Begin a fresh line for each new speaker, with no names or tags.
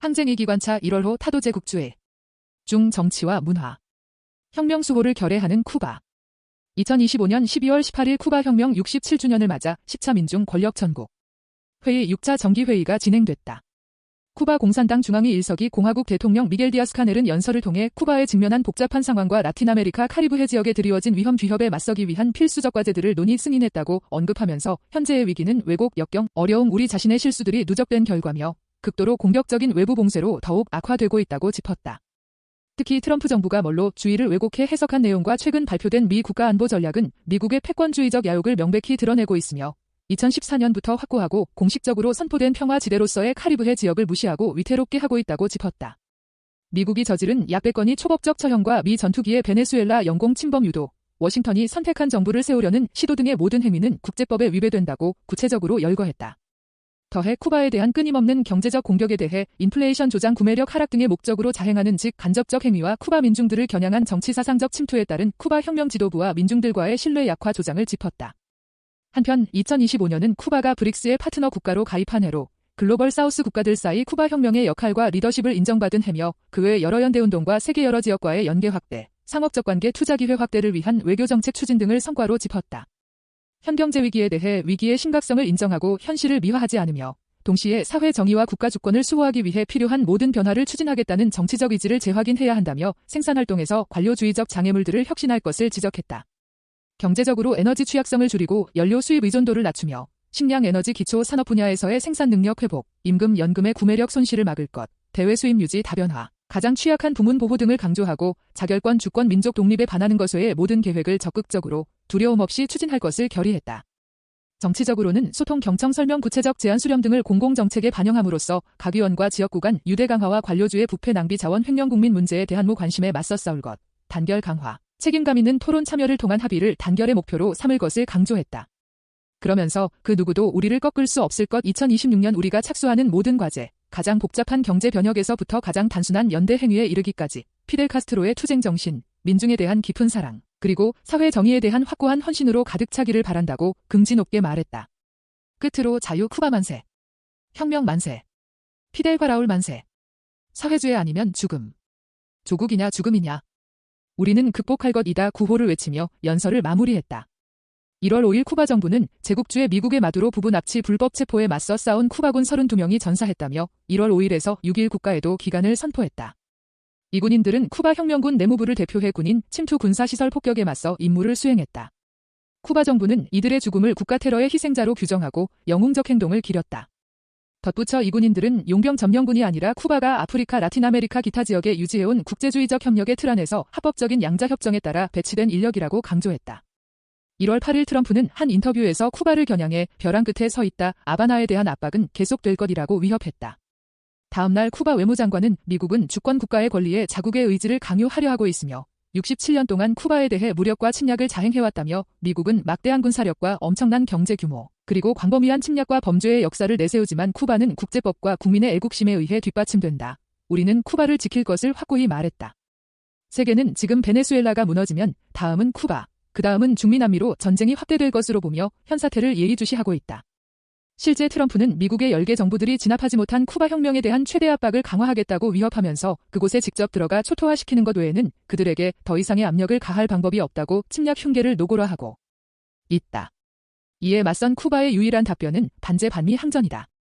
항쟁이 기관차 1월호 타도제 국주회. 중 정치와 문화. 혁명 수호를 결의하는 쿠바. 2025년 12월 18일 쿠바 혁명 67주년을 맞아 10차 민중 권력 전국 회의 6차 정기회의가 진행됐다. 쿠바 공산당 중앙위 1서기 공화국 대통령 미겔 디아스 카넬은 연설을 통해 쿠바에 직면한 복잡한 상황과 라틴아메리카 카리브해 지역에 드리워진 위험 위협에 맞서기 위한 필수적 과제들을 논의 승인했다고 언급하면서 현재의 위기는 왜곡, 역경, 어려움, 우리 자신의 실수들이 누적된 결과며 극도로 공격적인 외부 봉쇄로 더욱 악화되고 있다고 짚었다. 특히 트럼프 정부가 뭘로 주의를 왜곡해 해석한 내용과 최근 발표된 미 국가안보 전략은 미국의 패권주의적 야욕을 명백히 드러내고 있으며 2014년부터 확고하고 공식적으로 선포된 평화지대로서의 카리브해 지역을 무시하고 위태롭게 하고 있다고 짚었다. 미국이 저지른 약 100건의 초법적 처형과 미 전투기의 베네수엘라 영공 침범 유도, 워싱턴이 선택한 정부를 세우려는 시도 등의 모든 행위는 국제법에 위배된다고 구체적으로 열거했다. 더해 쿠바에 대한 끊임없는 경제적 공격에 대해 인플레이션 조장, 구매력 하락 등의 목적으로 자행하는 즉 간접적 행위와 쿠바 민중들을 겨냥한 정치사상적 침투에 따른 쿠바 혁명 지도부와 민중들과의 신뢰 약화 조장을 짚었다. 한편 2025년은 쿠바가 브릭스의 파트너 국가로 가입한 해로 글로벌 사우스 국가들 사이 쿠바 혁명의 역할과 리더십을 인정받은 해며 그 외 여러 연대운동과 세계 여러 지역과의 연계 확대, 상업적 관계 투자 기회 확대를 위한 외교정책 추진 등을 성과로 짚었다. 현 경제 위기에 대해 위기의 심각성을 인정하고 현실을 미화하지 않으며 동시에 사회 정의와 국가 주권을 수호하기 위해 필요한 모든 변화를 추진하겠다는 정치적 의지를 재확인해야 한다며 생산활동에서 관료주의적 장애물들을 혁신할 것을 지적했다. 경제적으로 에너지 취약성을 줄이고 연료 수입 의존도를 낮추며 식량 에너지 기초 산업 분야에서의 생산 능력 회복, 임금 연금의 구매력 손실을 막을 것, 대외 수입 유지 다변화, 가장 취약한 부문 보호 등을 강조하고 자결권 주권 민족 독립에 반하는 것외의 모든 계획을 적극적으로 두려움 없이 추진할 것을 결의했다. 정치적으로는 소통 경청 설명 구체적 제안 수렴 등을 공공정책에 반영함으로써 각 의원과 지역구 간 유대 강화와 관료주의 부패 낭비 자원 횡령 국민 문제에 대한 관심에 맞서 싸울 것, 단결 강화, 책임감 있는 토론 참여를 통한 합의를 단결의 목표로 삼을 것을 강조했다. 그러면서 그 누구도 우리를 꺾을 수 없을 것 2026년 우리가 착수하는 모든 과제, 가장 복잡한 경제 변혁에서부터 가장 단순한 연대 행위에 이르기까지 피델 카스트로의 투쟁 정신, 민중에 대한 깊은 사랑, 그리고 사회 정의에 대한 확고한 헌신으로 가득 차기를 바란다고 긍지 높게 말했다. 끝으로 자유 쿠바 만세, 혁명 만세, 피델 과라울 만세, 사회주의 아니면 죽음, 조국이냐 죽음이냐, 우리는 극복할 것이다 구호를 외치며 연설을 마무리했다. 1월 5일 쿠바 정부는 제국주의 미국의 마두로 부분 납치 불법 체포에 맞서 싸운 쿠바군 32명이 전사했다며 1월 5일에서 6일 국가에도 기간을 선포했다. 이 군인들은 쿠바 혁명군 내무부를 대표해 군인 침투 군사시설 폭격에 맞서 임무를 수행했다. 쿠바 정부는 이들의 죽음을 국가 테러의 희생자로 규정하고 영웅적 행동을 기렸다. 덧붙여 이 군인들은 용병 점령군이 아니라 쿠바가 아프리카, 라틴아메리카 기타 지역에 유지해온 국제주의적 협력의 틀 안에서 합법적인 양자협정에 따라 배치된 인력이라고 강조했다. 1월 8일 트럼프는 한 인터뷰에서 쿠바를 겨냥해 벼랑 끝에 서 있다, 아바나에 대한 압박은 계속될 것이라고 위협했다. 다음 날 쿠바 외무장관은 미국은 주권 국가의 권리에 자국의 의지를 강요하려 하고 있으며 67년 동안 쿠바에 대해 무력과 침략을 자행해왔다며 미국은 막대한 군사력과 엄청난 경제 규모, 그리고 광범위한 침략과 범죄의 역사를 내세우지만 쿠바는 국제법과 국민의 애국심에 의해 뒷받침된다. 우리는 쿠바를 지킬 것을 확고히 말했다. 세계는 지금 베네수엘라가 무너지면 다음은 쿠바, 그 다음은 중미남미로 전쟁이 확대될 것으로 보며 현 사태를 예의주시하고 있다. 실제 트럼프는 미국의 10개 정부들이 진압하지 못한 쿠바 혁명에 대한 최대 압박을 강화하겠다고 위협하면서 그곳에 직접 들어가 초토화시키는 것 외에는 그들에게 더 이상의 압력을 가할 방법이 없다고 침략 흉계를 노골화하고 있다. 이에 맞선 쿠바의 유일한 답변은 반제 반미 항전이다.